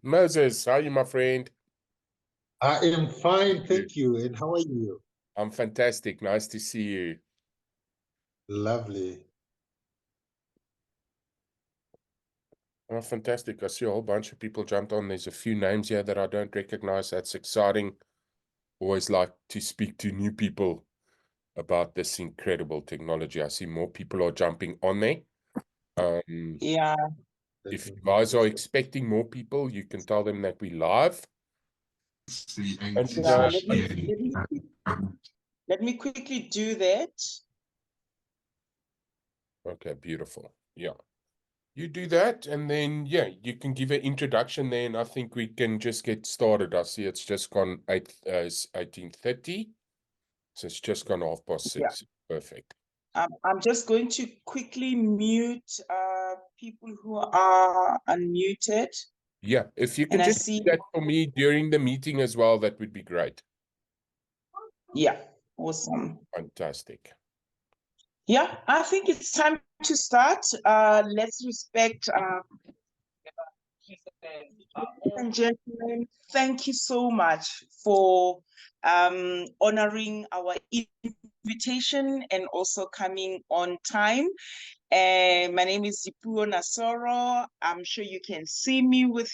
Moses, how are you, my friend? I am fine, You. thank you. And how are you? I'm fantastic. Nice to see you. Lovely. Oh, fantastic. I see a whole bunch of people jumped on. There's a few names here that I don't recognize. That's exciting. Always like to speak to new people about this incredible technology. I see more people are jumping on there. Um, Yeah, if you guys are expecting more people, you can tell them that we live. And yeah. Let me quickly do that. okay, beautiful. Yeah. You do that, and then, yeah, you can give an introduction there, and I think we can just get started. I see it's just gone 18:30, so it's just gone 6:30. Perfect. I'm just going to quickly mute people who are unmuted. Yeah, if you can And I just do see, that for me during the meeting as well, that would be great. yeah, awesome. Fantastic. Yeah, I think it's time to start. Let's respect ladies and gentlemen, thank you so much for honoring our invitation and also coming on time. My name is Dipuo Nasoro. I'm sure you can see me with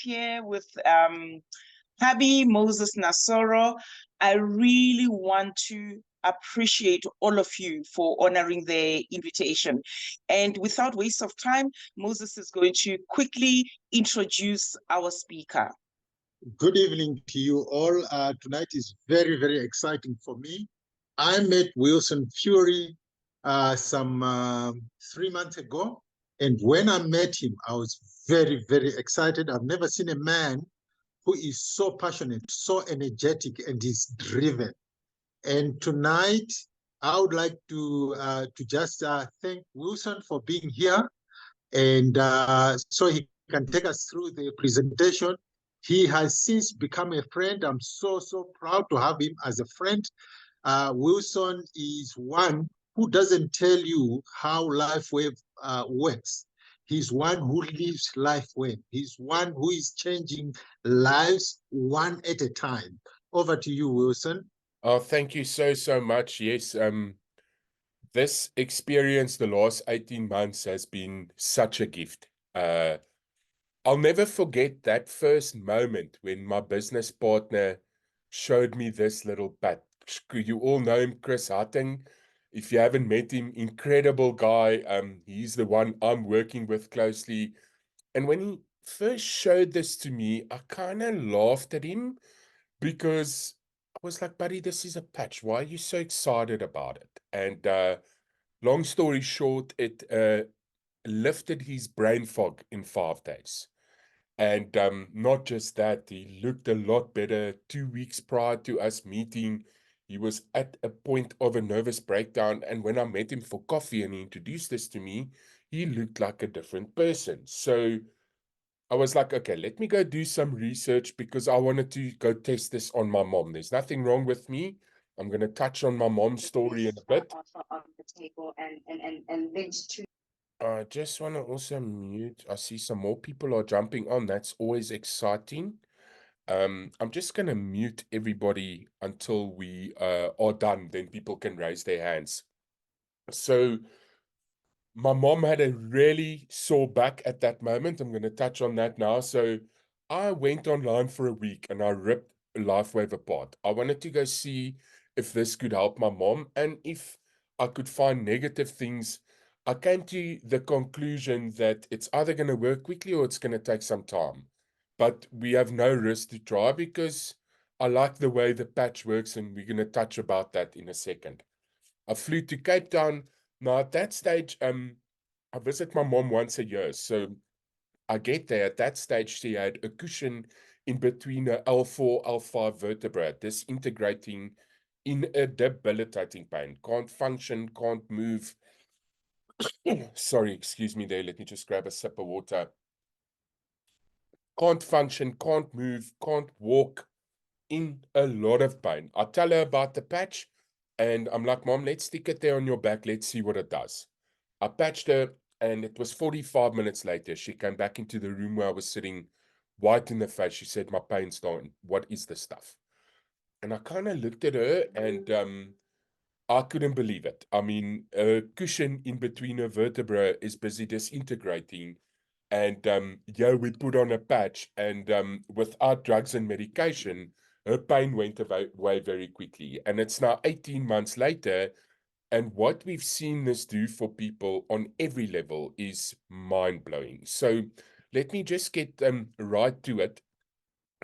Habi Moses Nasoro. I really want to appreciate all of you for honoring the invitation. And without waste of time, Moses is going to quickly introduce our speaker. Good evening to you all. Tonight is very, very exciting for me. I met Wilson Fury some 3 months ago. And when I met him, I was very, very excited. I've never seen a man who is so passionate, so energetic, and is driven. And tonight, I would like to just thank Wilson for being here, and so he can take us through the presentation. He has since become a friend. I'm so proud to have him as a friend. Wilson is one who doesn't tell you how LifeWave works. He's one who lives LifeWave. He's one who is changing lives one at a time. Over to you, Wilson. Oh, thank you so much. Yes, this experience the last 18 months has been such a gift. I'll never forget that first moment when my business partner showed me this little pet. You all know him, Chris Hutting. If you haven't met him, incredible guy. He's the one I'm working with closely. And when he first showed this to me, I kind of laughed at him because I was like, buddy, this is a patch. Why are you so excited about it? And long story short, it lifted his brain fog in 5 days. And not just that, he looked a lot better 2 weeks prior to us meeting. He was at a point of a nervous breakdown. And when I met him for coffee and he introduced this to me, he looked like a different person. So I was like, okay, let me go do some research because I wanted to go test this on my mom. There's nothing wrong with me. I'm going to touch on my mom's story in a bit. On the table and links to. I just want to also mute. I see some more people are jumping on. That's always exciting. I'm just going to mute everybody until we are done. Then people can raise their hands. So my mom had a really sore back at that moment. I'm going to touch on that now. So I went online for a week and I ripped LifeWave apart. I wanted to go see if this could help my mom and if I could find negative things. I came to the conclusion that it's either going to work quickly or it's going to take some time. But we have no risk to try because I like the way the patch works, and we're going to touch about that in a second. I flew to Cape Town. Now, at that stage, I visit my mom once a year. So I get there. At that stage, she had a cushion in between her L4, L5 vertebra, disintegrating in a debilitating pain. Can't function, can't move. Sorry, excuse me there. Let me just grab a sip of water. Can't function, can't move, can't walk, in a lot of pain. I tell her about the patch, and I'm like, Mom, let's stick it there on your back. Let's see what it does. I patched her, and it was 45 minutes later. She came back into the room where I was sitting white in the face. She said, my pain's gone. What is this stuff? And I kind of looked at her and I couldn't believe it. I mean, a cushion in between her vertebrae is busy disintegrating. And yeah, we put on a patch, and without drugs and medication, her pain went away very quickly. And it's now 18 months later. And what we've seen this do for people on every level is mind blowing. So let me just get right to it.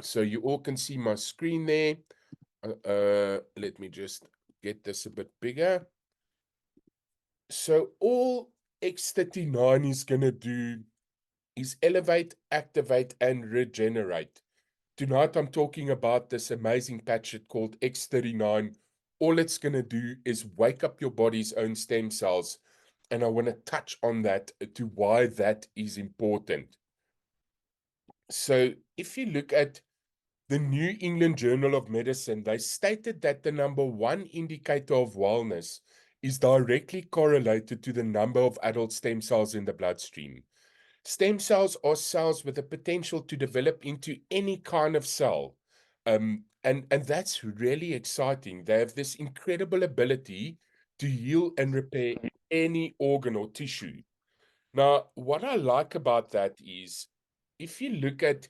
So you all can see my screen there. Let me just get this a bit bigger. So all X39 is going to do is elevate, activate, and regenerate. Tonight I'm talking about this amazing patch called X39. All it's going to do is wake up your body's own stem cells. And I want to touch on that to why that is important. So if you look at the New England Journal of Medicine, they stated that the number one indicator of wellness is directly correlated to the number of adult stem cells in the bloodstream. Stem cells are cells with the potential to develop into any kind of cell. And that's really exciting. They have this incredible ability to heal and repair any organ or tissue. Now, what I like about that is if you look at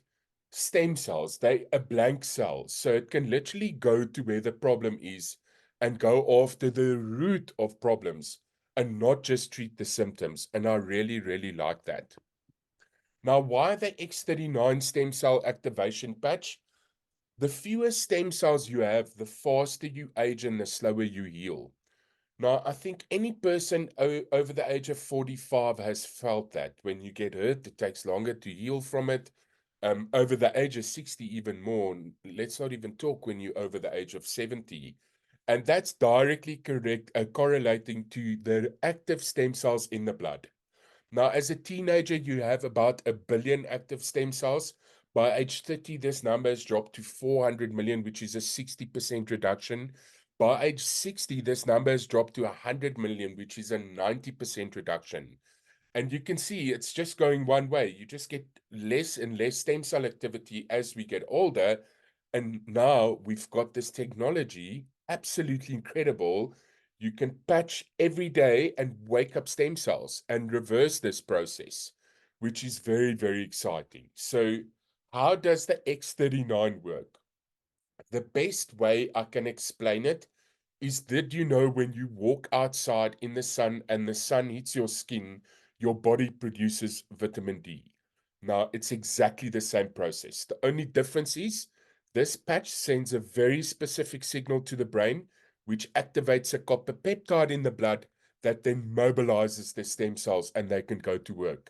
stem cells, they a blank cell. So it can literally go to where the problem is and go after the root of problems and not just treat the symptoms. And I really, really like that. Now, why the X39 stem cell activation patch? The fewer stem cells you have, the faster you age and the slower you heal. Now, I think any person over the age of 45 has felt that when you get hurt, it takes longer to heal from it. Over the age of 60, even more. Let's not even talk when you're over the age of 70. And that's directly correlating to the active stem cells in the blood. Now, as a teenager, you have about 1 billion active stem cells. By age 30, this number has dropped to 400 million, which is a 60% reduction. By age 60, this number has dropped to 100 million, which is a 90% reduction. And you can see it's just going one way. You just get less and less stem cell activity as we get older. And now we've got this technology, absolutely incredible. You can patch every day and wake up stem cells and reverse this process, which is very, very exciting. So, how does the X39 work? The best way I can explain it is, did you know when you walk outside in the sun and the sun hits your skin, your body produces vitamin D? Now, it's exactly the same process. The only difference is this patch sends a very specific signal to the brain, which activates a copper peptide in the blood that then mobilizes the stem cells and they can go to work.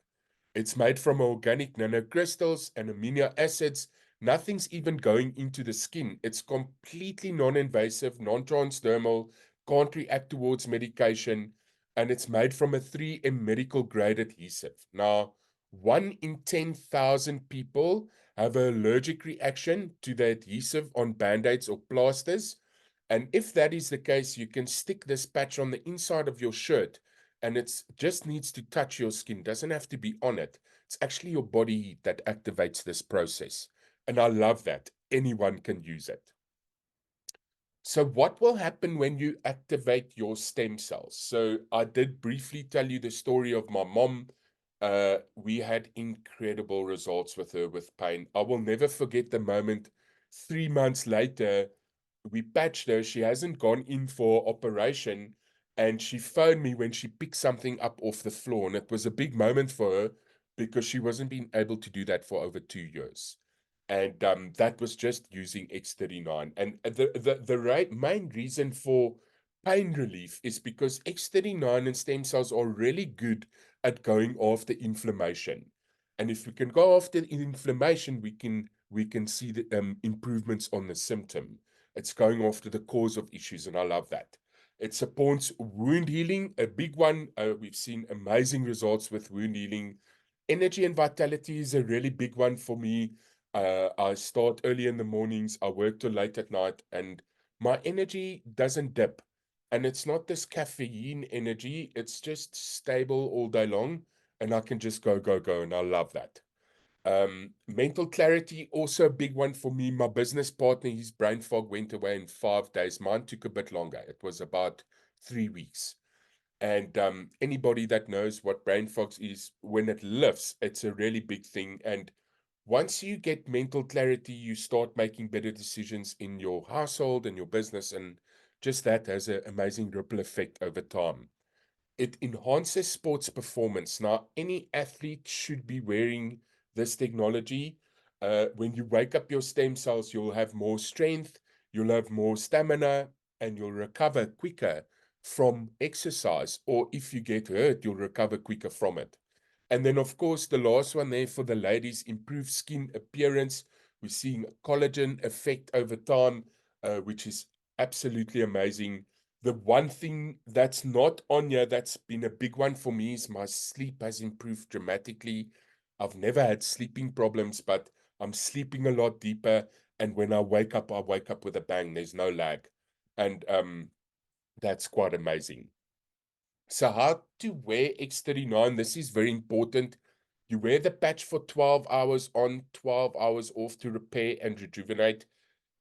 It's made from organic nanocrystals and amino acids. Nothing's even going into the skin. It's completely non-invasive, non-transdermal, can't react towards medication, and it's made from a 3M medical grade adhesive. Now, 1 in 10,000 people have an allergic reaction to the adhesive on band-aids or plasters. And if that is the case, you can stick this patch on the inside of your shirt and it just needs to touch your skin, doesn't have to be on it. It's actually your body heat that activates this process. And I love that. Anyone can use it. So what will happen when you activate your stem cells? So I did briefly tell you the story of my mom. We had incredible results with her with pain. I will never forget the moment 3 months later, we patched her. She hasn't gone in for operation. And she phoned me when she picked something up off the floor. And it was a big moment for her because she wasn't being able to do that for over 2 years. And that was just using X39. And the main reason for pain relief is because X39 and stem cells are really good at going after inflammation. And if we can go after inflammation, we can see the improvements on the symptom. It's going after the cause of issues, and I love that. It supports wound healing, a big one. We've seen amazing results with wound healing. Energy and vitality is a really big one for me. I start early in the mornings, I work till late at night, and my energy doesn't dip. And it's not this caffeine energy, it's just stable all day long, and I can just go, go, go, and I love that. Mental clarity, also a big one for me. My business partner, his brain fog went away in 5 days. Mine took a bit longer. It was about 3 weeks. And anybody that knows what brain fog is, when it lifts, it's a really big thing. And once you get mental clarity, you start making better decisions in your household and your business. And just that has an amazing ripple effect over time. It enhances sports performance. Now, any athlete should be wearing this technology. When you wake up your stem cells, you'll have more strength, you'll have more stamina, and you'll recover quicker from exercise. Or if you get hurt, you'll recover quicker from it. And then, of course, the last one there for the ladies, improved skin appearance. We're seeing a collagen effect over time, which is absolutely amazing. The one thing that's not on here that's been a big one for me is my sleep has improved dramatically. I've never had sleeping problems, but I'm sleeping a lot deeper. And when I wake up with a bang. There's no lag. And that's quite amazing. So how to wear X39? This is very important. You wear the patch for 12 hours on, 12 hours off to repair and rejuvenate.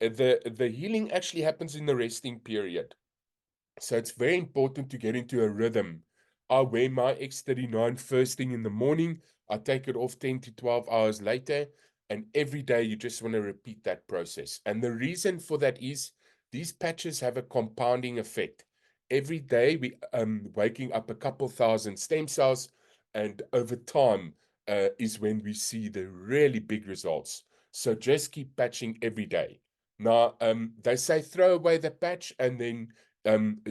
The healing actually happens in the resting period. So it's very important to get into a rhythm. I wear my X39 first thing in the morning. I take it off 10 to 12 hours later. And every day you just want to repeat that process. And the reason for that is these patches have a compounding effect. Every day we waking up a couple thousand stem cells, and over time is when we see the really big results. So just keep patching every day. Now, they say throw away the patch and then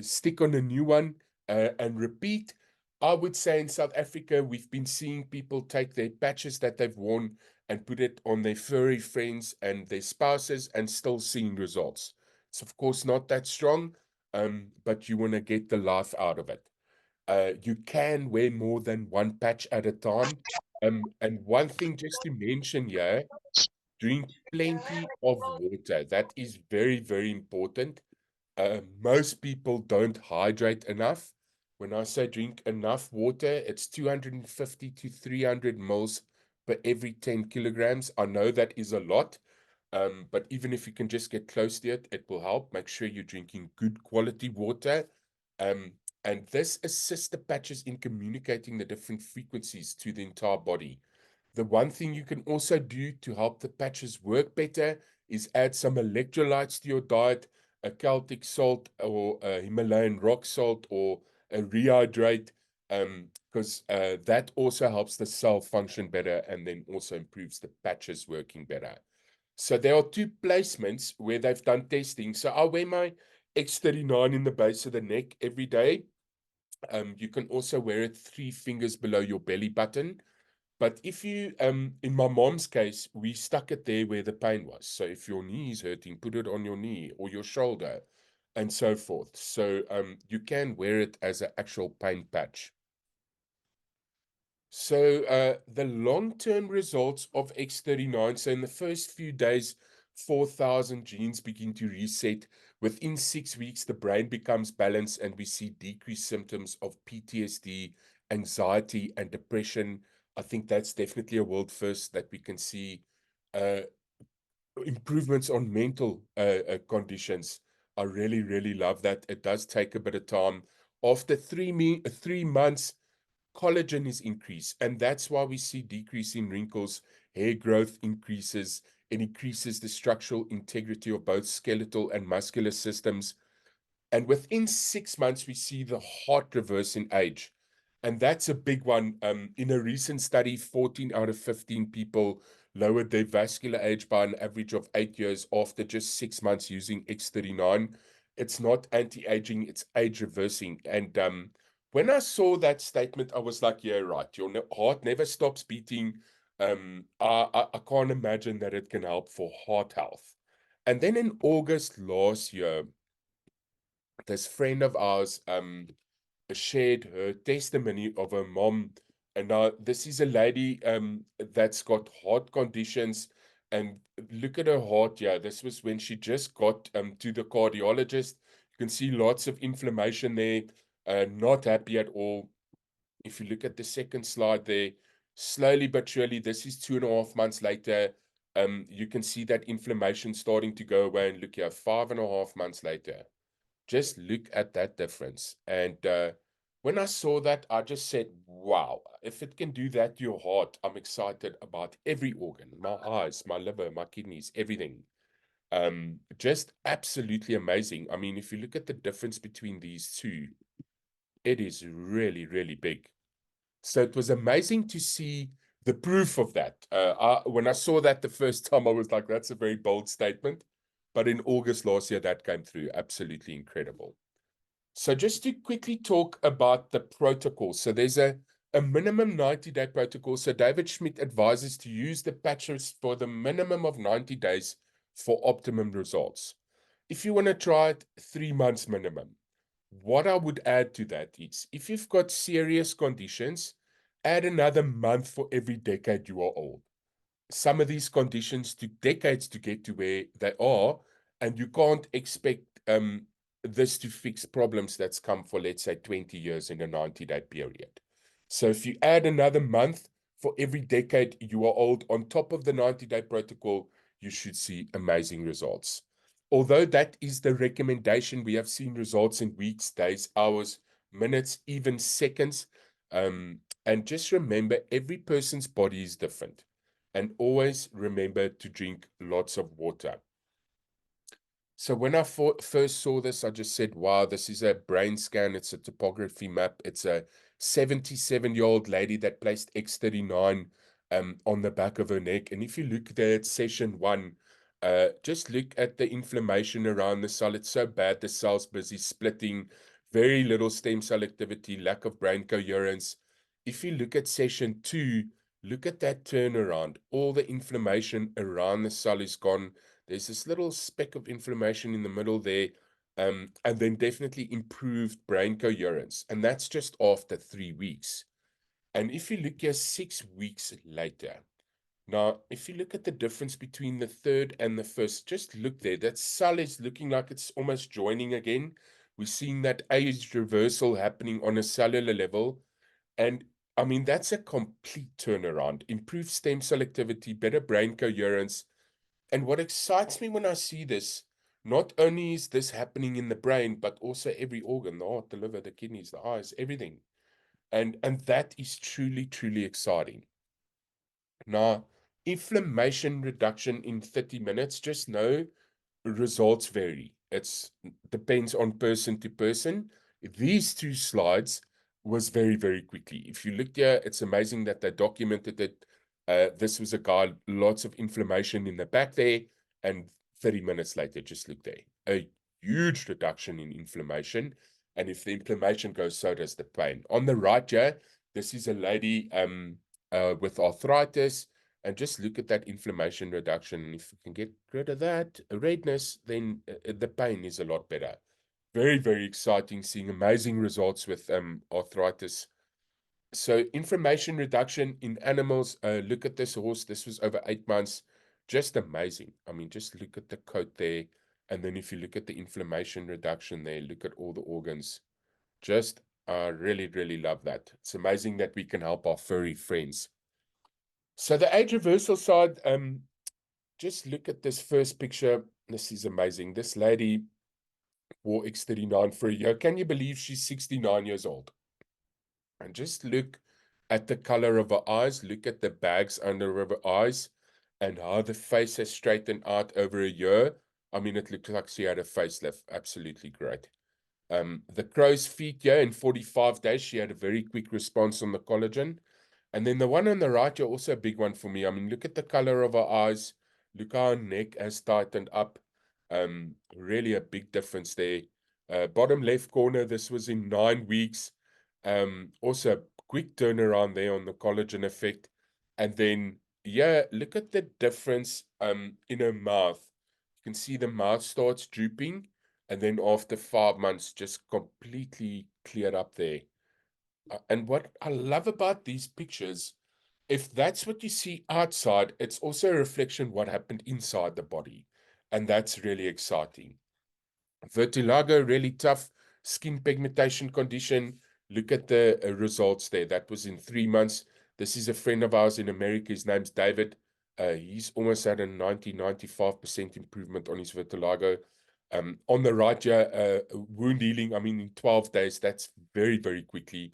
stick on a new one and repeat. I would say in South Africa, we've been seeing people take their patches that they've worn and put it on their furry friends and their spouses and still seeing results. It's of course not that strong, but you want to get the life out of it. You can wear more than one patch at a time. And one thing just to mention here, drink plenty of water. That is very, very important. Most people don't hydrate enough. When I say drink enough water, it's 250 to 300 mils per every 10 kilograms. I know that is a lot, but even if you can just get close to it, it will help. Make sure you're drinking good quality water. Um, and this assists the patches in communicating the different frequencies to the entire body. The one thing you can also do to help the patches work better is add some electrolytes to your diet, a Celtic salt or a Himalayan rock salt or a rehydrate, because that also helps the cell function better and then also improves the patches working better. So there are two placements where they've done testing. So I wear my X39 in the base of the neck every day. You can also wear it 3 fingers below your belly button. But if you, in my mom's case, we stuck it there where the pain was. So if your knee is hurting, put it on your knee or your shoulder and so forth. So you can wear it as an actual pain patch. So the long-term results of X39, so in the first few days, 4,000 genes begin to reset. Within 6 weeks, the brain becomes balanced and we see decreased symptoms of PTSD, anxiety, and depression. I think that's definitely a world first that we can see uh, improvements on mental conditions. I really, really love that. It does take a bit of time. After 3 months, collagen is increased, and that's why we see decrease in wrinkles, hair growth increases, it increases the structural integrity of both skeletal and muscular systems. And within 6 months, we see the heart reverse in age. And that's a big one. In a recent study, 14 out of 15 people lowered their vascular age by an average of 8 years after just 6 months using X39. It's not anti-aging, it's age reversing. And when I saw that statement, I was like, yeah, right. Your heart never stops beating. I can't imagine that it can help for heart health. And then in August last year, this friend of ours shared her testimony of her mom. And now this is a lady that's got heart conditions. And look at her heart. Yeah, this was when she just got to the cardiologist. You can see lots of inflammation there, not happy at all. If you look at the second slide there, Slowly but surely, this is 2.5 months later. You can see that inflammation starting to go away. And look here, 5.5 months later. Just look at that difference. And when I saw that, I just said, wow, if it can do that to your heart, I'm excited about every organ, my eyes, my liver, my kidneys, everything. Just absolutely amazing. I mean, if you look at the difference between these two, it is really, really big. So it was amazing to see the proof of that. When I saw that the first time, I was like, that's a very bold statement. But in August last year, that came through. Absolutely incredible. So just to quickly talk about the protocol. So there's a minimum 90-day protocol. So David Schmidt advises to use the patches for the minimum of 90 days for optimum results. If you want to try it, 3 months minimum. What I would add to that is, if you've got serious conditions, add another month for every decade you are old. Some of these conditions took decades to get to where they are, and you can't expect this to fix problems that's come for, let's say, 20 years in a 90-day period. So if you add another month for every decade you are old on top of the 90-day protocol, you should see amazing results. Although that is the recommendation, we have seen results in weeks, days, hours, minutes, even seconds. And just remember, every person's body is different. And always remember to drink lots of water. So when I first saw this, I just said, wow, this is a brain scan. It's a topography map. It's a 77-year-old lady that placed X39 on the back of her neck. And if you look there at session 1, just look at the inflammation around the cell. It's so bad, the cell's busy splitting, very little stem cell activity, lack of brain coherence. If you look at session 2, look at that turnaround. All the inflammation around the cell is gone. There's this little speck of inflammation in the middle there, and then definitely improved brain coherence. And that's just after 3 weeks. And if you look here 6 weeks later, now, if you look at the difference between the third and the first, just look there. That cell is looking like it's almost joining again. We're seeing that age reversal happening on a cellular level. And I mean, that's a complete turnaround. Improved stem cell activity, better brain coherence. And what excites me when I see this, not only is this happening in the brain, but also every organ, the heart, the liver, the kidneys, the eyes, everything. And that is truly, truly exciting. Now, inflammation reduction in 30 minutes, just know results vary. It depends on person to person. These 2 slides was very, very quickly. If you look here, it's amazing that they documented it. This was a guy, lots of inflammation in the back there, and 30 minutes later, just look there. A huge reduction in inflammation. And if the inflammation goes, so does the pain. On the right here, this is a lady with arthritis. And just look at that inflammation reduction. If you can get rid of that redness, then the pain is a lot better. Very, very exciting, seeing amazing results with arthritis. So inflammation reduction in animals, look at this horse. This was over 8 months. Just amazing. I mean, just look at the coat there. And then if you look at the inflammation reduction there, look at all the organs. Just really, really love that. It's amazing that we can help our furry friends. So the age reversal side, just look at this first picture. This is amazing. This lady wore X39 for a year. Can you believe she's 69 years old? And just look at the color of her eyes. Look at the bags under her eyes and how the face has straightened out over a year. I mean, it looks like she had a facelift. Absolutely great. The crow's feet, yeah, in 45 days, she had a very quick response on the collagen. And then the one on the right, you're also a big one for me. I mean, look at the color of her eyes. Look how her neck has tightened up. Really a big difference there. Bottom left corner, this was in 9 weeks. Also a quick turnaround there on the collagen effect. And then, yeah, look at the difference in her mouth. You can see the mouth starts drooping. And then after 5 months, just completely cleared up there. And what I love about these pictures, if that's what you see outside, it's also a reflection what happened inside the body. And that's really exciting. Vertigo, really tough skin pigmentation condition. Look at the results there. That was in 3 months. This is a friend of ours in America. His name's David. He's almost at a 95% improvement on his vitiligo. On the right here, wound healing, I mean, in 12 days, that's very, very quickly.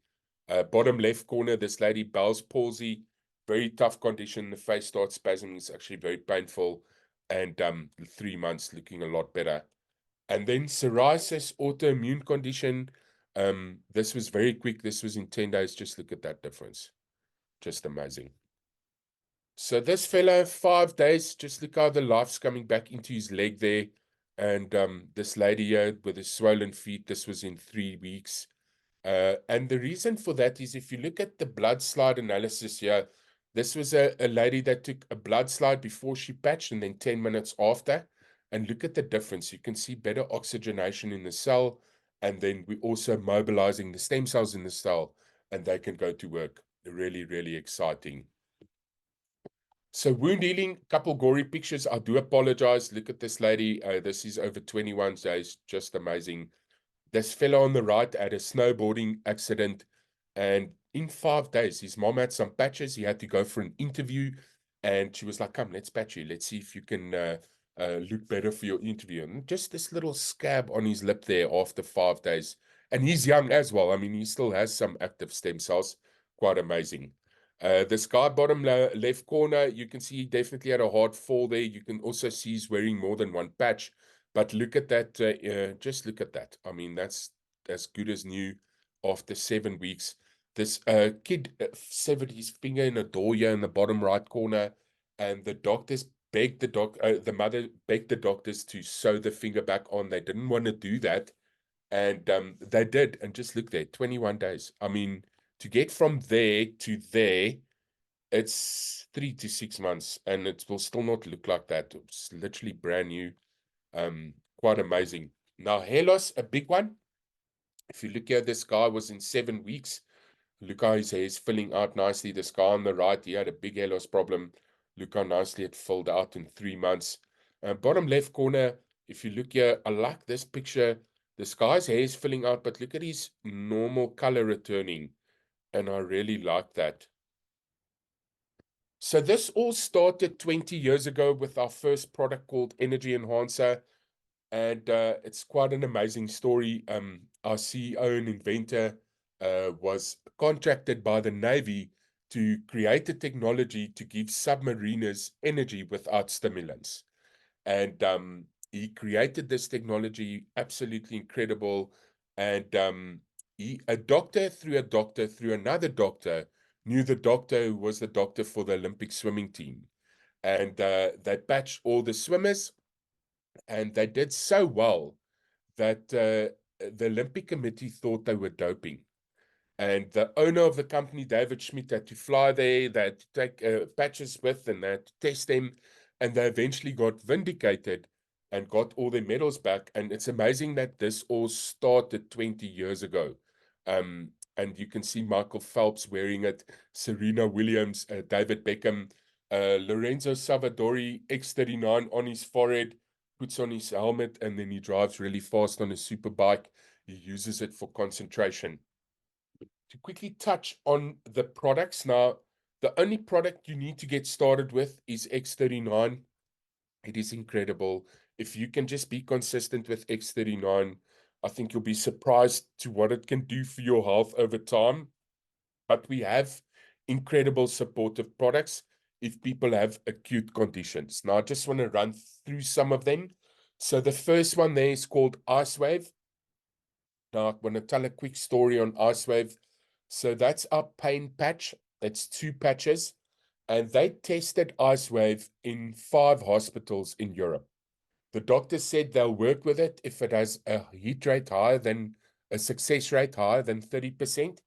Bottom left corner, this lady, Bell's palsy, very tough condition. The face starts spasming. It's actually very painful. And 3 months looking a lot better. And then psoriasis, autoimmune condition. This was very quick. This was in 10 days. Just look at that difference. Just amazing. So this fellow, 5 days, just look how the life's coming back into his leg there. And this lady here with the swollen feet, this was in 3 weeks. And the reason for that is if you look at the blood slide analysis here, this was a lady that took a blood slide before she patched and then 10 minutes after. And look at the difference. You can see better oxygenation in the cell. And then we're also mobilizing the stem cells in the cell and they can go to work. Really, really exciting. So wound healing, couple gory pictures. I do apologize. Look at this lady. This is over 21 days. Just amazing. This fellow on the right had a snowboarding accident. And in 5 days, his mom had some patches. He had to go for an interview. And she was like, come, let's patch you. Let's see if you can look better for your interview. And just this little scab on his lip there after 5 days. And he's young as well. I mean, he still has some active stem cells. Quite amazing. This guy bottom left corner, you can see he definitely had a hard fall there. You can also see he's wearing more than one patch. But look at that. Just look at that. I mean, that's as good as new after 7 weeks. This kid severed his finger in a door here in the bottom right corner. And the doctors begged the mother begged the doctors to sew the finger back on. They didn't want to do that. And they did. And just look there, 21 days. I mean, to get from there to there, it's 3 to 6 months, and it will still not look like that. It's literally brand new. Quite amazing. Now, hair loss, a big one. If you look here, this guy was in 7 weeks. Look how his hair is filling out nicely. This guy on the right, he had a big hair loss problem. Look how nicely it filled out in 3 months. Bottom left corner, if you look here, I like this picture. This guy's hair is filling out, but look at his normal color returning. And I really like that. So this all started 20 years ago with our first product called Energy Enhancer. And it's quite an amazing story. Our CEO and inventor was contracted by the Navy to create a technology to give submariners energy without stimulants. And he created this technology, absolutely incredible. And a doctor through another doctor knew the doctor who was the doctor for the Olympic swimming team. And they patched all the swimmers, and they did so well that the Olympic Committee thought they were doping. And the owner of the company, David Schmidt, had to fly there. They had to take patches with, and they had to test them. And they eventually got vindicated and got all their medals back. And it's amazing that this all started 20 years ago. And you can see Michael Phelps wearing it, Serena Williams, David Beckham, Lorenzo Savadori, X39 on his forehead, puts on his helmet, and then he drives really fast on a super bike. He uses it for concentration. To quickly touch on the products now, the only product you need to get started with is X39. It is incredible. If you can just be consistent with X39, I think you'll be surprised to what it can do for your health over time. But we have incredible supportive products if people have acute conditions. Now, I just want to run through some of them. So the first one there is called IceWave. Now, I want to tell a quick story on IceWave. So that's our pain patch. It's 2 patches. And they tested IceWave in 5 hospitals in Europe. The doctor said they'll work with it if it has a hit rate higher than a success rate higher than 30%.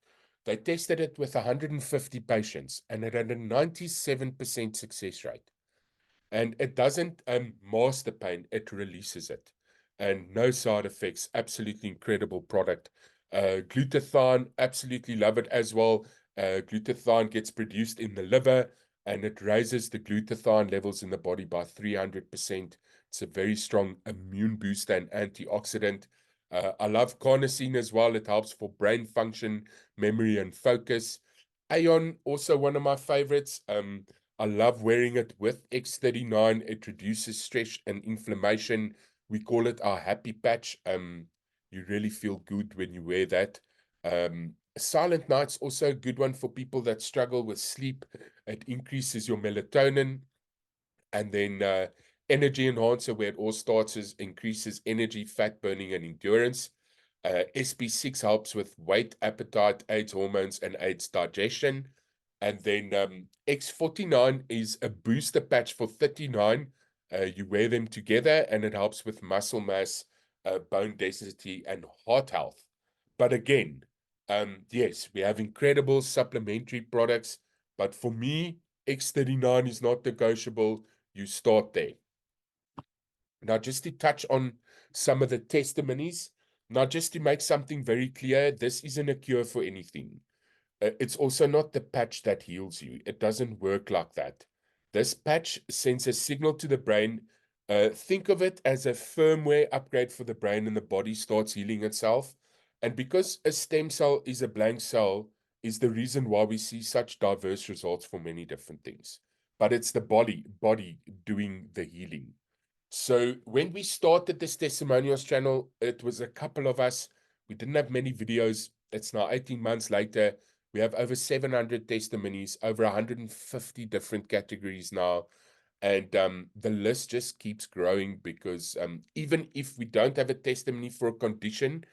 They tested it with 150 patients and it had a 97% success rate. And it doesn't mask the pain, it releases it. And no side effects, absolutely incredible product. Glutathione, absolutely love it as well. Glutathione gets produced in the liver and it raises the glutathione levels in the body by 300%. It's a very strong immune booster and antioxidant. I love carnosine as well. It helps for brain function, memory, and focus. Aeon, also one of my favorites. I love wearing it with X39. It reduces stress and inflammation. We call it our happy patch. You really feel good when you wear that. Silent Night's also a good one for people that struggle with sleep. It increases your melatonin. And then Energy Enhancer, where it all starts, is increases energy, fat burning, and endurance. SP6 helps with weight, appetite, aids hormones, and aids digestion. And then X49 is a booster patch for 39. You wear them together, and it helps with muscle mass, bone density, and heart health. But again, yes, we have incredible supplementary products. But for me, X39 is not negotiable. You start there. Now, just to touch on some of the testimonies, now just to make something very clear, this isn't a cure for anything. It's also not the patch that heals you. It doesn't work like that. This patch sends a signal to the brain. Think of it as a firmware upgrade for the brain, and the body starts healing itself. And because a stem cell is a blank cell, is the reason why we see such diverse results for many different things. But it's the body doing the healing. So when we started this testimonials channel, it was a couple of us. We didn't have many videos. It's now 18 months later. We have over 700 testimonies, over 150 different categories now. And the list just keeps growing because even if we don't have a testimony for a condition,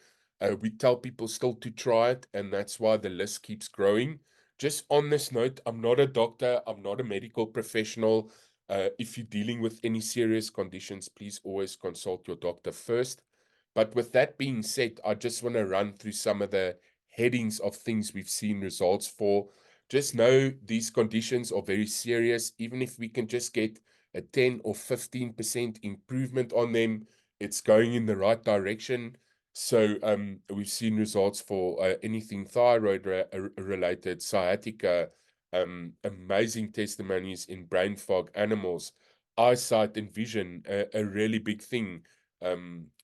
we tell people still to try it. And that's why the list keeps growing. Just on this note, I'm not a doctor. I'm not a medical professional. If you're dealing with any serious conditions, please always consult your doctor first. But with that being said, I just want to run through some of the headings of things we've seen results for. Just know these conditions are very serious. Even if we can just get a 10 or 15% improvement on them, it's going in the right direction. So we've seen results for anything thyroid related, sciatica, amazing testimonies in brain fog, animals, eyesight and vision, a really big thing.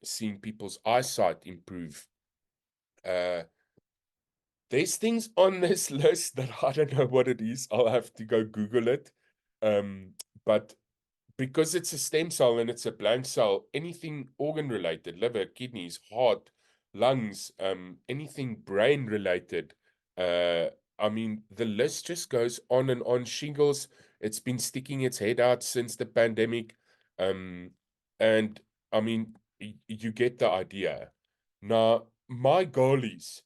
Seeing people's eyesight improve. There's things on this list that I don't know what it is. I'll have to go Google it. But because it's a stem cell and it's a blank cell, anything organ related, liver, kidneys, heart, lungs, anything brain related, uh, I mean, the list just goes on and on. Shingles, it's been sticking its head out since the pandemic. And I mean, you get the idea. Now, my goal is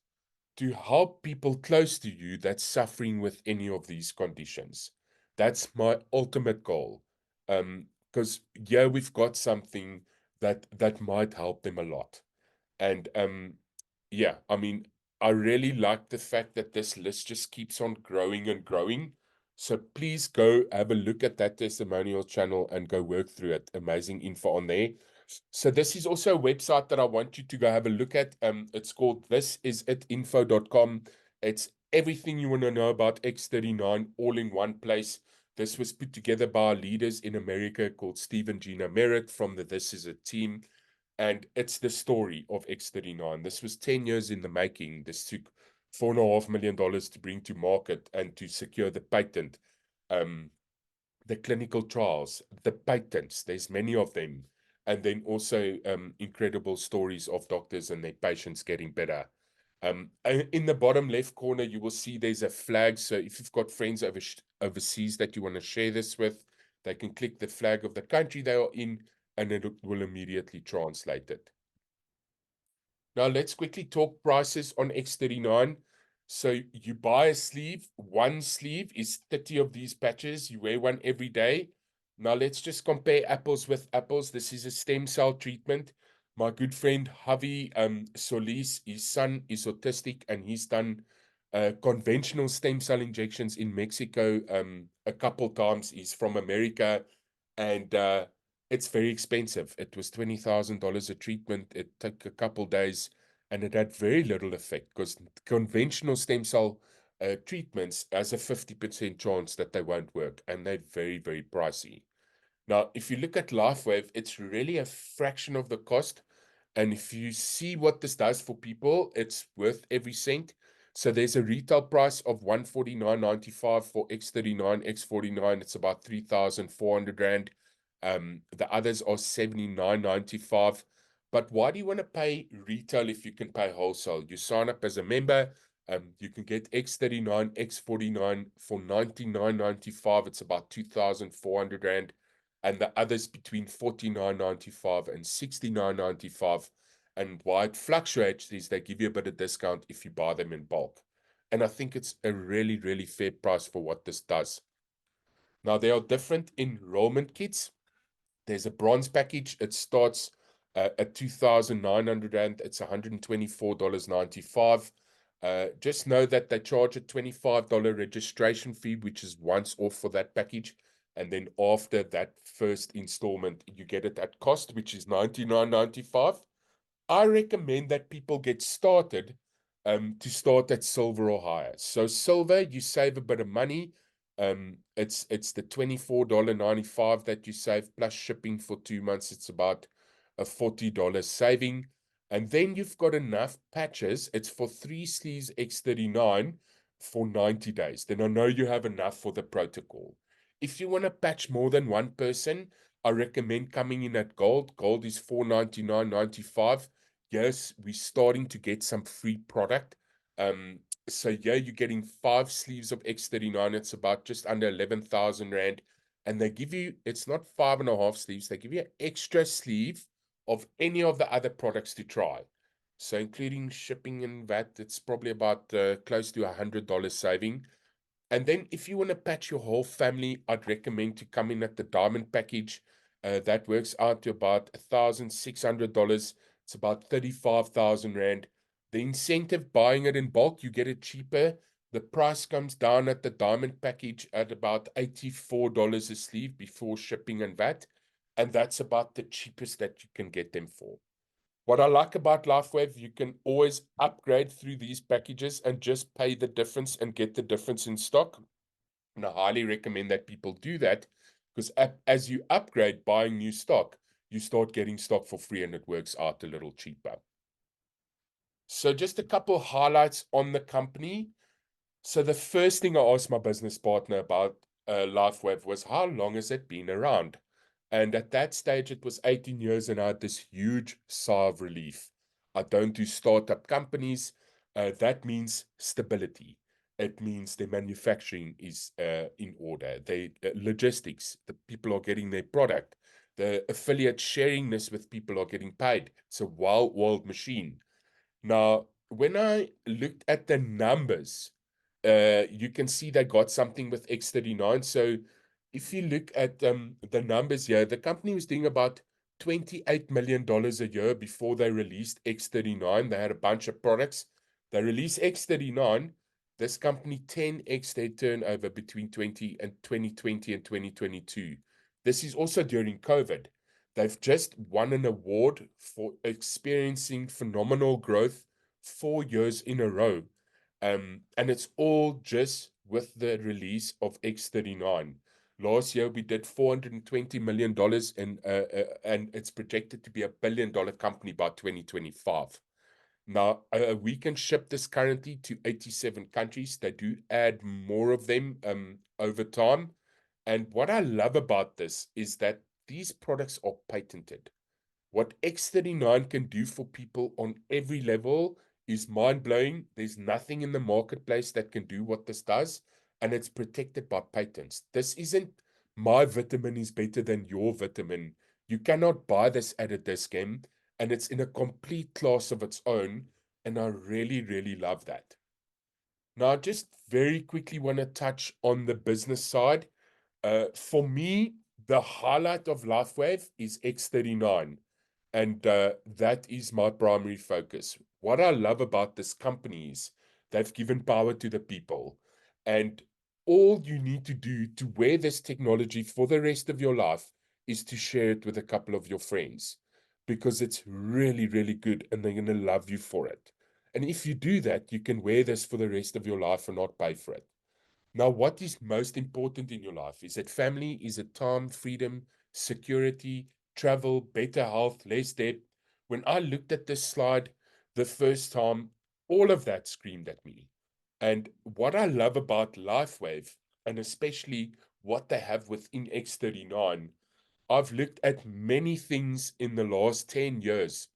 to help people close to you that's suffering with any of these conditions. That's my ultimate goal. Because yeah, we've got something that might help them a lot. And yeah, I mean, I really like the fact that this list just keeps on growing and growing. So please go have a look at that testimonial channel and go work through it. Amazing info on there. So this is also a website that I want you to go have a look at. It's called thisisitinfo.com. It's everything you want to know about X39 all in one place. This was put together by leaders in America called Steve and Gina Merritt from the This Is It team. And it's the story of X39. This was 10 years in the making. This took $4.5 million to bring to market and to secure the patent. The clinical trials, the patents, there's many of them. And then also incredible stories of doctors and their patients getting better. In the bottom left corner, you will see there's a flag. So if you've got friends overseas that you want to share this with, they can click the flag of the country they are in, and it will immediately translate it. Now let's quickly talk prices on X39. So you buy a sleeve, one sleeve is 30 of these patches. You wear one every day. Now let's just compare apples with apples. This is a stem cell treatment. My good friend Javi Solis, his son is autistic and he's done conventional stem cell injections in Mexico a couple times. He's from America and it's very expensive. It was $20,000 a treatment. It took a couple days and it had very little effect because conventional stem cell treatments has a 50% chance that they won't work and they're very, very pricey. Now, if you look at LifeWave, it's really a fraction of the cost. And if you see what this does for people, it's worth every cent. So there's a retail price of 149.95 for X39, X49. It's about 3,400 Rand. The others are 79.95. But why do you want to pay retail if you can pay wholesale? You sign up as a member. You can get X39, X49 for 99.95. It's about 2,400 Rand. And the others between 49.95 and 69.95. And why it fluctuates is they give you a bit of discount if you buy them in bulk. And I think it's a really, really fair price for what this does. Now, there are different enrollment kits. There's a bronze package. It starts at 2,900 Rand. It's $124.95. Just know that they charge a $25 registration fee, which is once off for that package. And then after that first installment, you get it at cost, which is $99.95. I recommend that people get started to start at silver or higher. So silver, you save a bit of money. It's the $24.95 that you save plus shipping for 2 months. It's about a $40 saving. And then you've got enough patches. It's for 3 sleeves X39 for 90 days. Then I know you have enough for the protocol. If you want to patch more than one person, I recommend coming in at gold. Gold is $499.95. Yes, we're starting to get some free product. So yeah, you're getting 5 sleeves of X39. It's about just under 11,000 Rand. And they give you, it's not 5.5 sleeves. They give you an extra sleeve of any of the other products to try. So including shipping and VAT, it's probably about close to $100 saving. And then if you want to patch your whole family, I'd recommend to come in at the diamond package. That works out to about $1,600. It's about 35,000 Rand. The incentive buying it in bulk, you get it cheaper. The price comes down at the diamond package at about $84 a sleeve before shipping and VAT. And that's about the cheapest that you can get them for. What I like about LifeWave, you can always upgrade through these packages and just pay the difference and get the difference in stock. And I highly recommend that people do that because as you upgrade buying new stock, you start getting stock for free and it works out a little cheaper. So just a couple highlights on the company. So the first thing I asked my business partner about LifeWave was, how long has it been around? And at that stage, it was 18 years, and I had this huge sigh of relief. I don't do startup companies. That means stability. It means the manufacturing is in order. The logistics, the people are getting their product. The affiliate sharing this with people are getting paid. It's a wild machine. Now, when I looked at the numbers, you can see they got something with X39. So if you look at the numbers here, the company was doing about $28 million a year before they released X39. They had a bunch of products. They released X39. This company 10x their turnover between 2020 and 2022. This is also during COVID. They've just won an award for experiencing phenomenal growth 4 years in a row. And it's all just with the release of X39. Last year, we did $420 million and it's projected to be a $1 billion company by 2025. Now, we can ship this currently to 87 countries. They do add more of them over time. And what I love about this is that these products are patented. What X39 can do for people on every level is mind-blowing. There's nothing in the marketplace that can do what this does, and it's protected by patents. This isn't my vitamin is better than your vitamin. You cannot buy this at a discount, and it's in a complete class of its own, and I really, really love that. Now, I just very quickly want to touch on the business side. For me, the highlight of LifeWave is X39, and that is my primary focus. What I love about this company is they've given power to the people, and all you need to do to wear this technology for the rest of your life is to share it with a couple of your friends because it's really, really good and they're going to love you for it. And if you do that, you can wear this for the rest of your life and not pay for it. Now, what is most important in your life? Is it family? Is it time, freedom, security, travel, better health, less debt? When I looked at this slide the first time, all of that screamed at me. And what I love about LifeWave, and especially what they have within X39, I've looked at many things in the last 10 years,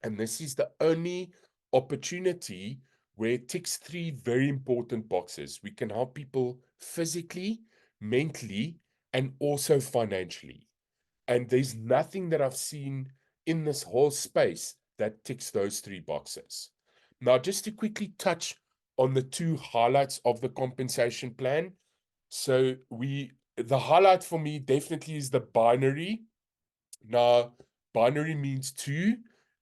and this is the only opportunity where it ticks three very important boxes. We can help people physically, mentally, and also financially. And there's nothing that I've seen in this whole space that ticks those three boxes. Now, just to quickly touch on the two highlights of the compensation plan. So the highlight for me definitely is the binary. Now, binary means two,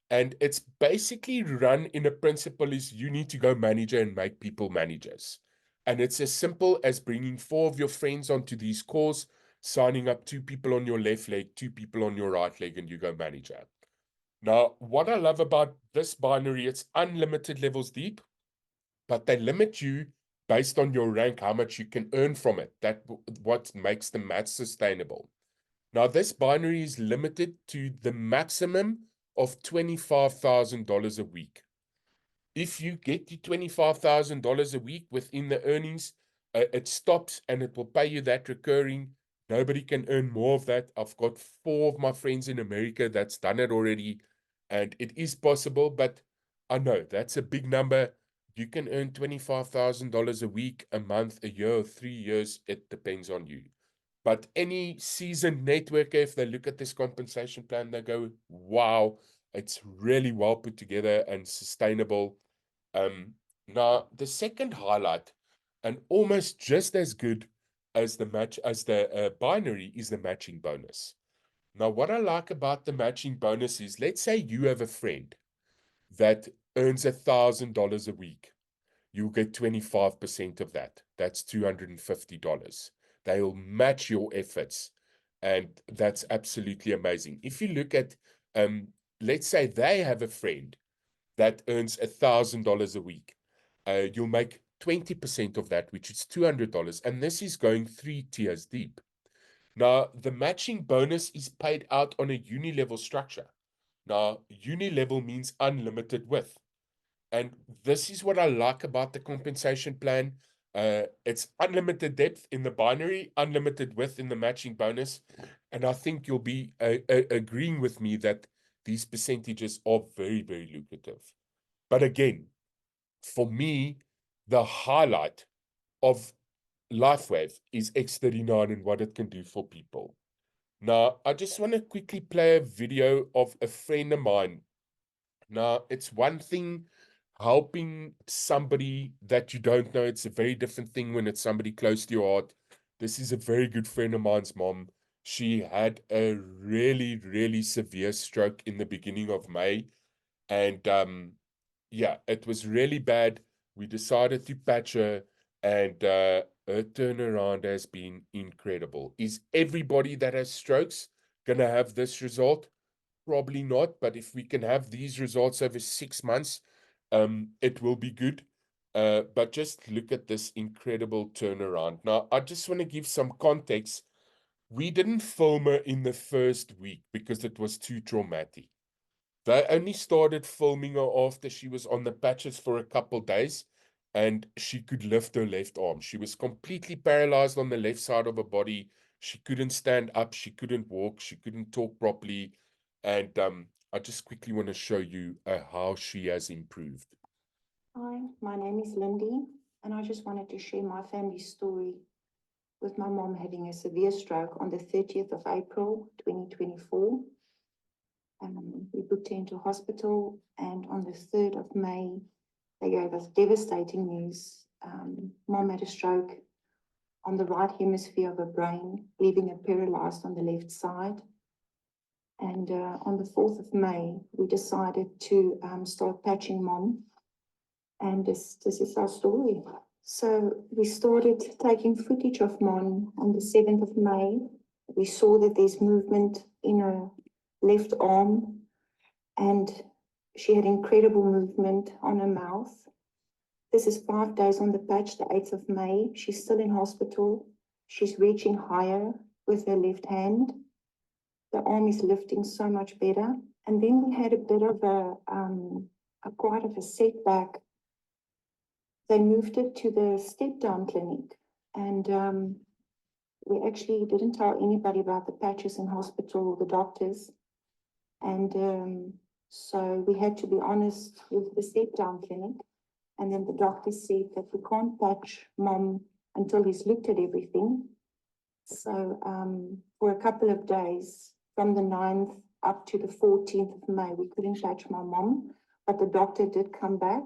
and it's basically run in a principle is you need to go manager and make people managers. And it's as simple as bringing 4 of your friends onto these calls, signing up 2 people on your left leg, 2 people on your right leg, and you go manager. Now, what I love about this binary, it's unlimited levels deep, but they limit you based on your rank, how much you can earn from it. That's what makes the math sustainable. Now, this binary is limited to the maximum of $25,000 a week. If you get to $25,000 a week within the earnings, it stops and it will pay you that recurring. Nobody can earn more of that. I've got 4 of my friends in America that's done it already, and it is possible, but I know that's a big number. You can earn $25,000 a week, a month, a year, 3 years. It depends on you. But any seasoned networker, if they look at this compensation plan, they go, wow, it's really well put together and sustainable. Now, the second highlight, and almost just as good as the binary, is the matching bonus. Now, what I like about the matching bonus is, let's say you have a friend that earns $1,000 a week. You'll get 25% of that. That's $250. They'll match your efforts. And that's absolutely amazing. If you look at, let's say they have a friend that earns $1,000 a week. You'll make 20% of that, which is $200. And this is going 3 tiers deep. Now, the matching bonus is paid out on a uni-level structure. Now, uni-level means unlimited width. And this is what I like about the compensation plan. It's unlimited depth in the binary, unlimited width in the matching bonus. And I think you'll be agreeing with me that these percentages are very, very lucrative. But again, for me, the highlight of LifeWave is X39 and what it can do for people. Now, I just want to quickly play a video of a friend of mine. Now, it's one thing helping somebody that you don't know. It's a very different thing when it's somebody close to your heart. This is a very good friend of mine's mom. She had a really, really severe stroke in the beginning of May. And yeah, it was really bad. We decided to patch her, and her turnaround has been incredible. Is everybody that has strokes going to have this result? Probably not, but if we can have these results over 6 months, it will be good. But just look at this incredible turnaround. Now, I just want to give some context. We didn't film her in the first week because it was too traumatic. They only started filming her after she was on the patches for a couple days and she could lift her left arm. She was completely paralyzed on the left side of her body. She couldn't stand up. She couldn't walk. She couldn't talk properly. And I just quickly want to show you how she has improved. Hi, my name is Lindy, and I just wanted to share my family story with my mom having a severe stroke on the 30th of April, 2024. We booked her into hospital, and on the 3rd of May, they gave us devastating news. Mom had a stroke on the right hemisphere of her brain, leaving her paralyzed on the left side. And on the 4th of May, we decided to start patching Mom. And this is our story. So we started taking footage of Mom on the 7th of May. We saw that there's movement in her left arm, and she had incredible movement on her mouth. This is 5 days on the patch, the 8th of May. She's still in hospital. She's reaching higher with her left hand. The arm is lifting so much better. And then we had a bit of quite of a setback. they moved it to the step-down clinic. And we actually didn't tell anybody about the patches in hospital or the doctors. And so we had to be honest with the step-down clinic. And then the doctor said that we can't patch mom until he's looked at everything. So for a couple of days, from the 9th up to the 14th of May, we couldn't patch my mom, but the doctor did come back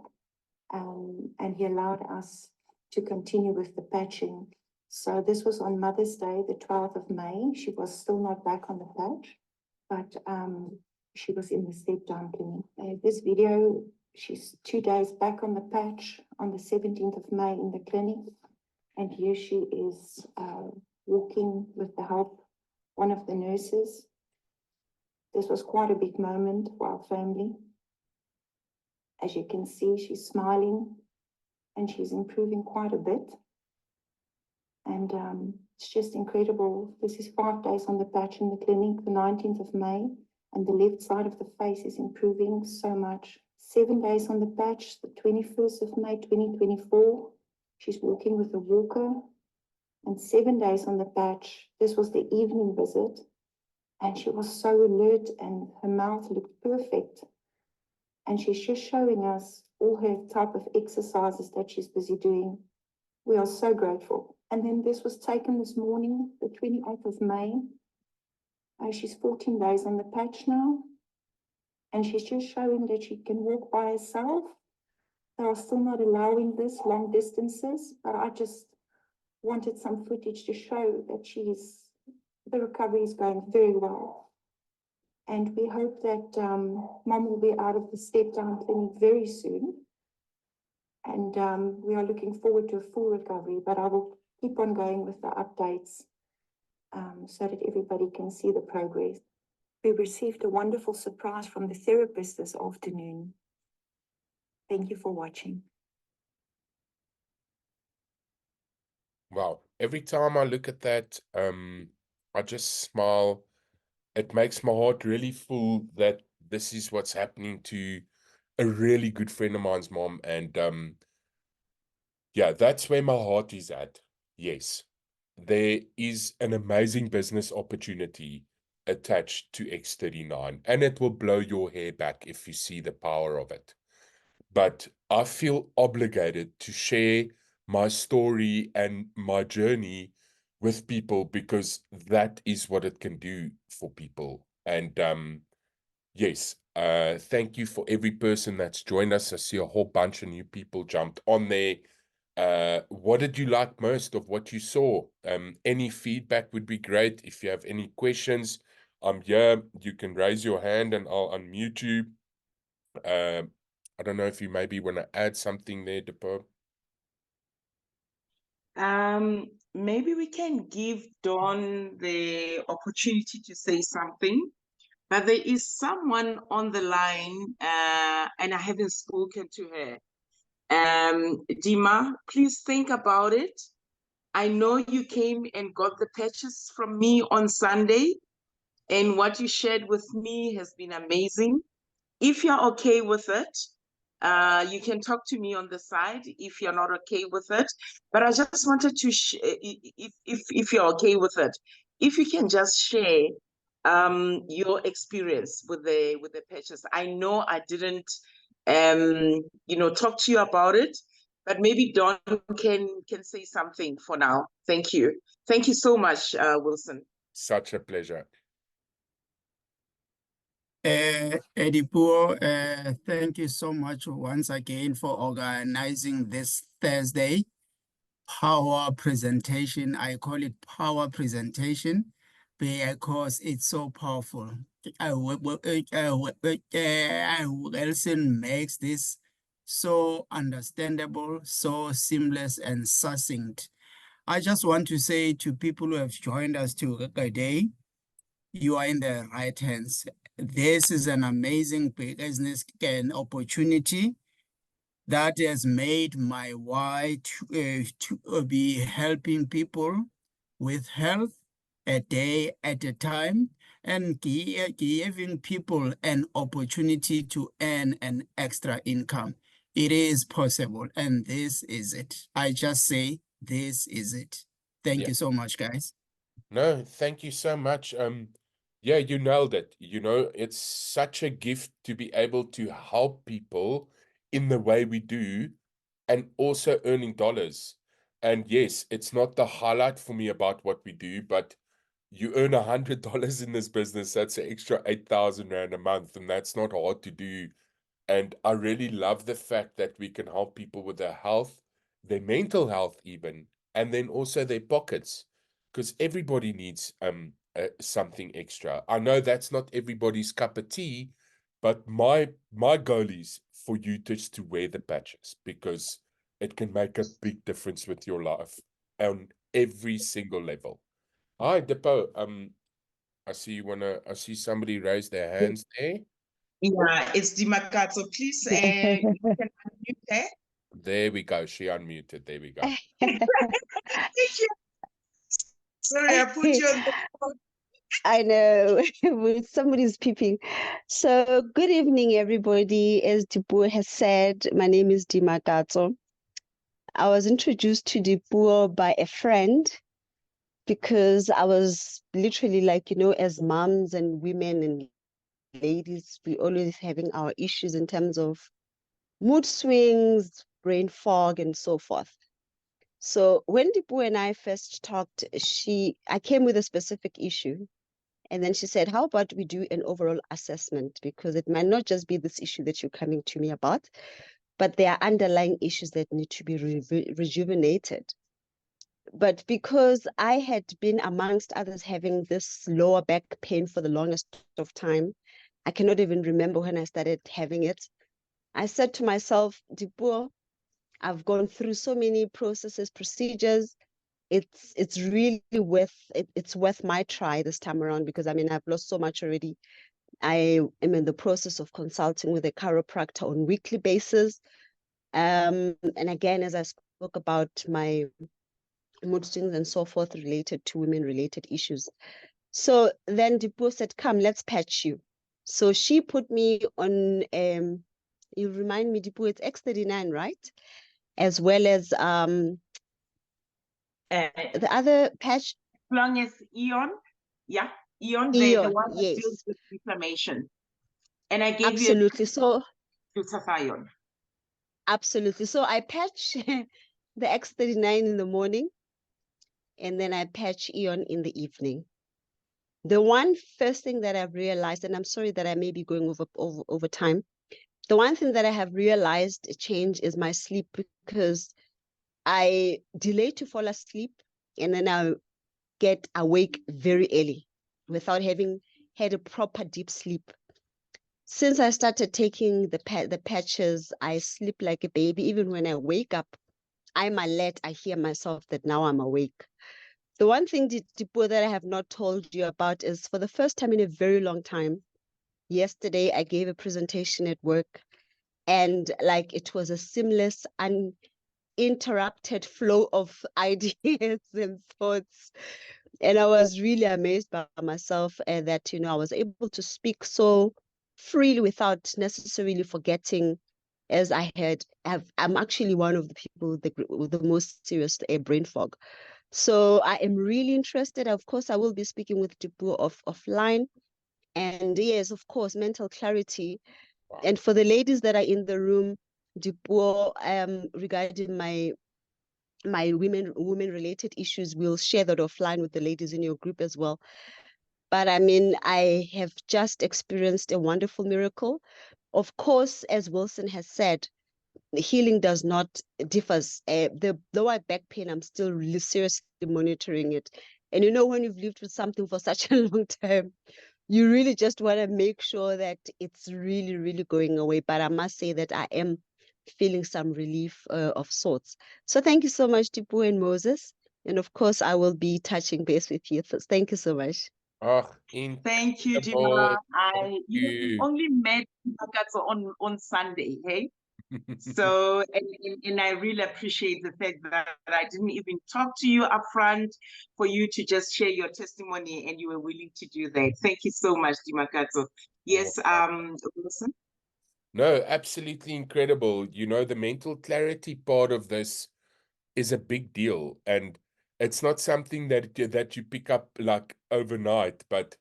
and he allowed us to continue with the patching. So this was on Mother's Day, the 12th of May. She was still not back on the patch, but she was in the step-down clinic. This video, she's 2 days back on the patch on the 17th of May in the clinic. And here she is walking with the help of one of the nurses. This was quite a big moment for our family. As you can see, she's smiling and she's improving quite a bit. And it's just incredible. This is 5 days on the patch in the clinic, the 19th of May, and the left side of the face is improving so much. 7 days on the patch, the 21st of May, 2024. She's walking with a walker. And 7 days on the patch, this was the evening visit. And she was so alert and her mouth looked perfect. And she's just showing us all her type of exercises that she's busy doing. We are so grateful. And then this was taken this morning, the 28th of May. She's 14 days on the patch now. And she's just showing that she can walk by herself. They are still not allowing this long distances, but I just wanted some footage to show that the recovery is going very well. And we hope that mom will be out of the step-down clinic very soon. And we are looking forward to a full recovery, but I will keep on going with the updates so that everybody can see the progress. We received a wonderful surprise from the therapist this afternoon. Thank you for watching. Wow. Every time I look at that, I just smile. It makes my heart really full that this is what's happening to a really good friend of mine's mom. And yeah, that's where my heart is at. Yes, there is an amazing business opportunity attached to X39, and it will blow your hair back if you see the power of it. But I feel obligated to share my story and my journey with people because that is what it can do for people. And yes, thank you for every person that's joined us. I see a whole bunch of new people jumped on there. What did you like most of what you saw? Any feedback would be great. If you have any questions, I'm here. You can raise your hand and I'll unmute you. I don't know if you maybe want to add something there, Dipuo. Maybe we can give Dawn the opportunity to say something, but there is someone on the line, and I haven't spoken to her. Dima, please think about it. I know you came and got the patches from me on Sunday, and what you shared with me has been amazing. If you're okay with it, you can talk to me on the side if you're not okay with it. But I just wanted to, if you're okay with it, if you can just share your experience with the patches. I know I didn't, talk to you about it, but maybe Dawn can say something for now. Thank you. Thank you so much, Wilson. Such a pleasure. Dipuo, thank you so much once again for organizing this Thursday power presentation. I call it power presentation because it's so powerful. Wilson makes this so understandable, so seamless and succinct. I just want to say to people who have joined us today, you are in the right hands. This is an amazing business and opportunity that has made my why to be helping people with health a day at a time and giving people an opportunity to earn an extra income. It is possible, and this is it. I just say, this is it. Thank Yeah. you so much, guys. No, thank you so much. Yeah, you nailed it. You know, it's such a gift to be able to help people in the way we do and also earning dollars. And yes, it's not the highlight for me about what we do, but you earn $100 in this business, that's an extra 8,000 Rand a month, and that's not hard to do. And I really love the fact that we can help people with their health, their mental health even, and then also their pockets, because everybody needs something extra. I know that's not everybody's cup of tea, but my goal is for you just to wear the patches because it can make a big difference with your life on every single level. Hi, Dipuo. I see somebody raise their hands there. Yeah, it's Dimakatso. Please, you can unmute her. There we go. She unmuted. There we go. Thank you. Sorry, I put you on the spot. I know somebody's peeping. So, good evening, everybody. As Dipuo has said, my name is Dimakatso. I was introduced to Dipuo by a friend because I was literally like, as moms and women and ladies, we always having our issues in terms of mood swings, brain fog, and so forth. So when Dipuo and I first talked, I came with a specific issue. And then she said, how about we do an overall assessment? Because it might not just be this issue that you're coming to me about, but there are underlying issues that need to be rejuvenated. But because I had been amongst others having this lower back pain for the longest of time, I cannot even remember when I started having it. I said to myself, Dipuo, I've gone through so many processes, procedures. It's really it's worth my try this time around because I've lost so much already. I am in the process of consulting with a chiropractor on weekly basis. And again, as I spoke about my mood swings and so forth related to women-related issues. So then Dipuo said, come, let's patch you. So she put me on, you remind me, Dipuo, it's X39, right? As well as the other patch. As long as Eon, yeah, Eon, the one that yes. deals with inflammation. And I gave Absolutely. So glutathione. absolutely. So I patch the X39 in the morning, and then I patch Eon in the evening. The one first thing that I've realized, and I'm sorry that I may be going over time, the one thing that I have realized a change is my sleep, because I delay to fall asleep and then I get awake very early without having had a proper deep sleep. Since I started taking the patches, I sleep like a baby. Even when I wake up, I'm alert. I hear myself that now I'm awake. The one thing, Dipuo, that I have not told you about is for the first time in a very long time, yesterday I gave a presentation at work, and like it was a seamless, uninterrupted flow of ideas and thoughts. And I was really amazed by myself that, I was able to speak so freely without necessarily forgetting, as I'm actually one of the people with the most serious brain fog. So I am really interested. Of course, I will be speaking with Dipuo offline. And yes, of course, mental clarity. Wow. And for the ladies that are in the room, Dipuo, regarding my women related issues, we'll share that offline with the ladies in your group as well. But I have just experienced a wonderful miracle. Of course, as Wilson has said, healing does not differs. The lower back pain, I'm still really seriously monitoring it. And when you've lived with something for such a long time, you really just want to make sure that it's really, really going away. But I must say that I am feeling some relief of sorts. So thank you so much, Dipuo and Moses. And of course, I will be touching base with you. Thank you so much. Oh, Thank you, incredible. Dima. You only met Dimakatso on Sunday, hey? So, and I really appreciate the fact that I didn't even talk to you up front for you to just share your testimony, and you were willing to do that. Thank you so much, Dimakatso. Yes, Wilson? No, absolutely incredible. You know, the mental clarity part of this is a big deal, and it's not something that you pick up like overnight, but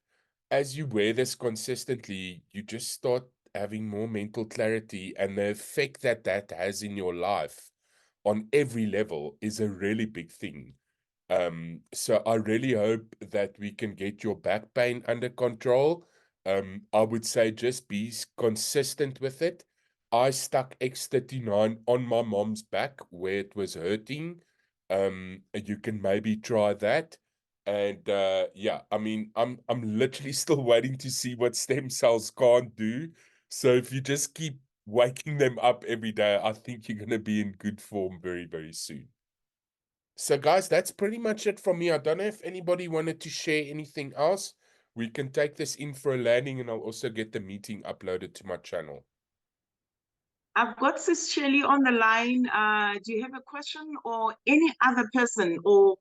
as you wear this consistently, you just start having more mental clarity, and the effect that that has in your life on every level is a really big thing. So I really hope that we can get your back pain under control. I would say just be consistent with it. I stuck X39 on my mom's back where it was hurting. You can maybe try that. And yeah, I mean, I'm literally still waiting to see what stem cells can't do. So if you just keep waking them up every day, I think you're gonna be in good form very, very soon. So, guys, that's pretty much it from me. I don't know if anybody wanted to share anything else. We can take this in for a landing, and I'll also get the meeting uploaded to my channel. I've got Sis Shirley on the line. Do you have a question or any other person, or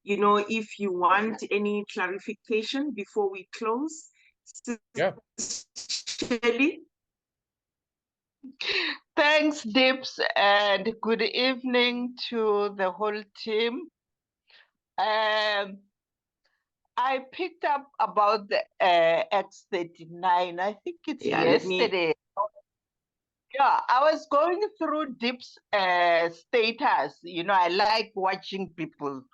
if you want any clarification before we close? Sis Yeah. Shirley? Thanks, Dips, and good evening to the whole team. I picked up about the X39. I think it's yesterday. Yeah, I was going through Dip's status. I like watching people,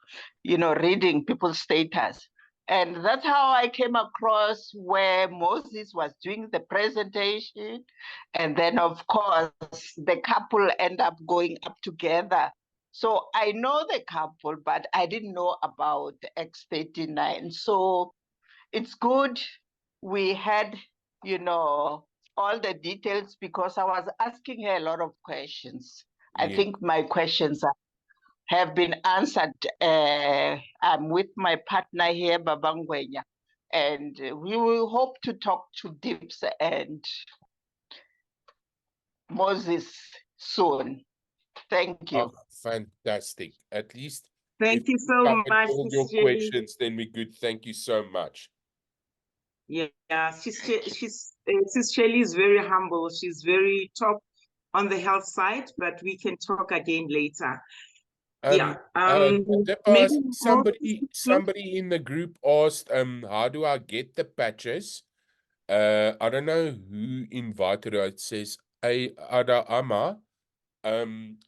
reading people's status. And that's how I came across where Moses was doing the presentation. And then, of course, the couple end up going up together. So I know the couple, but I didn't know about X39. So it's good we had, all the details because I was asking her a lot of questions. I Yeah. think my questions have been answered. I'm with my partner here, Babangwenya, and we will hope to talk to Dips and Moses soon. Thank you. Oh, fantastic. At least Thank if you you so covered much, all Sis your Shirley. questions, then we're good. Thank you so much. Yeah, Sis Shirley is very humble. She's very top on the health side, but we can talk again later. Yeah. Maybe Somebody in the group asked, how do I get the patches? I don't know who invited her. It says Ada Ama.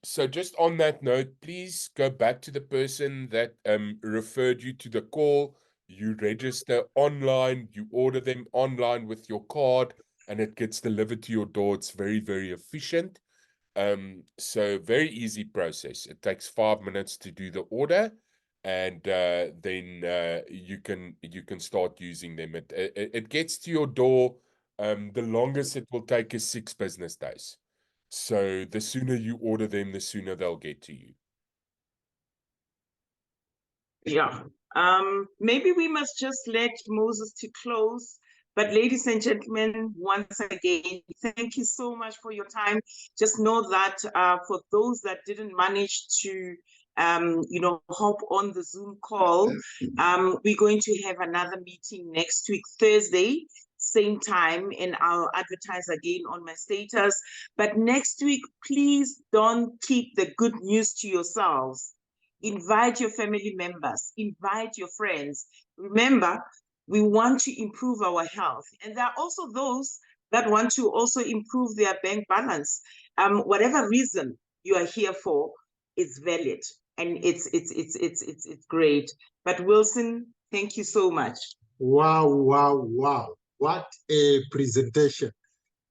So just on that note, please go back to the person that referred you to the call. You register online, you order them online with your card, and it gets delivered to your door. It's very, very efficient. So very easy process. It takes 5 minutes to do the order, and then you can start using them. It gets to your door. The longest it will take is 6 business days. So the sooner you order them, the sooner they'll get to you. Yeah. Maybe we must just let Moses to close. But ladies and gentlemen, once again, thank you so much for your time. Just know that for those that didn't manage to, hop on the Zoom call, we're going to have another meeting next week, Thursday, same time, and I'll advertise again on my status. But next week, please don't keep the good news to yourselves. Invite your family members, invite your friends. Remember, we want to improve our health. And there are also those that want to also improve their bank balance. Whatever reason you are here for is valid, and it's great. But Wilson, thank you so much. Wow, wow, wow. What a presentation.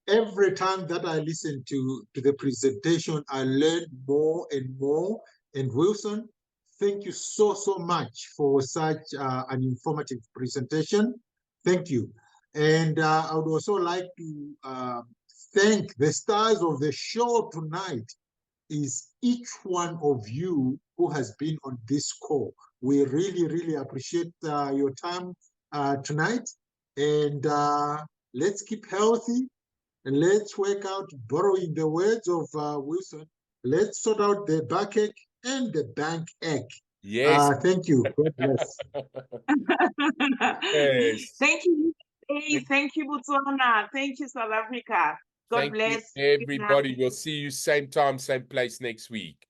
Every time that I listen to the presentation, I learn more and more. And Wilson, thank you so, so much for such an informative presentation. Thank you. And I would also like to thank the stars of the show tonight is each one of you who has been on this call. We really, really appreciate your time tonight. And let's keep healthy. And let's work out, borrowing the words of Wilson, let's sort out the backache and the bank ache. Yes. Thank you. God bless. Yes. Thank you. Hey, thank you, Botswana. Thank you, South Africa. God Thank bless. you, Good everybody. night. We'll see you same time, same place next week.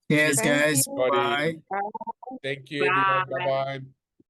Yes, Thank guys. you. Bye. Thank you, everyone. Bye. Bye-bye.